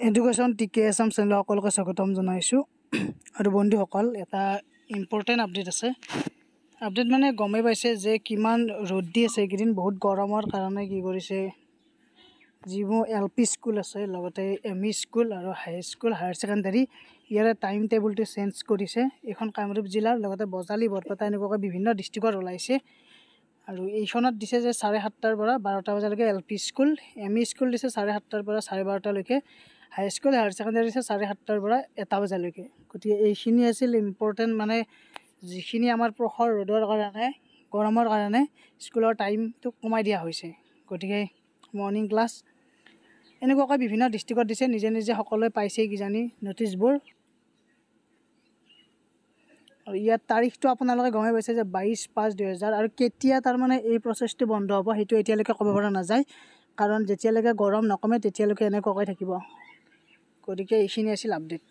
Education টিকে Assam channel সকলোকে স্বাগতম জনাইছোঁ আৰু বন্ধুসকল এটা ইম্পৰ্টেণ্ট আপডেট আছে। আপডেট মানে গমেই পাইছে যে কিমান ৰ'দ দি আছে এইকেইদিন। বহুত গৰমৰ কাৰণে কি কৰিছে, যিবোৰ LP স্কুল আছে, লগতে ME স্কুল আৰু হাইস্কুল, হায়াৰ ছেকেণ্ডাৰী, ইয়াৰে টাইম টেবুলটো চেঞ্জ কৰিছে। এইখন কামৰূপ জিলাৰ লগতে বজালী, বৰপেটা এনেকুৱাকৈ বিভিন্ন ডিষ্ট্ৰিক্টত ওলাইছে। আৰু এইখনত দিছে যে 7:30 পৰা 12টা বজালৈকে LP স্কুল, ME স্কুল দিছে 7:30 পৰা 12:30লৈকে, হাইস্কুল, হায়াৰ ছেকেণ্ডাৰী দিছে 7:30 পৰা 1টা বজালৈকে। গতিকে এইখিনি আছিল ইম্পৰ্টেণ্ট, মানে যিখিনি আমাৰ প্ৰখৰ ৰ'দৰ কাৰণে, গৰমৰ কাৰণে স্কুলৰ টাইমটো কমাই দিয়া হৈছে। গতিকে মৰ্ণিং ক্লাছ এনেকুৱাকৈ বিভিন্ন ডিষ্ট্ৰিক্টত দিছে। নিজে নিজে সকলোৱে পাইছেই কিজানি ন'টিছবোৰ। আৰু ইয়াত তাৰিখটো আপোনালোকে গমেই পাইছে যে 22/5/2000। আৰু কেতিয়া তাৰমানে এই প্ৰচেছটো বন্ধ হ'ব সেইটো এতিয়ালৈকে ক'ব পৰা নাযায়, কাৰণ যেতিয়ালৈকে গৰম নকমে তেতিয়ালৈকে এনেকুৱাকৈ থাকিব। গতিকে এইখিনি আছিল আপডেট।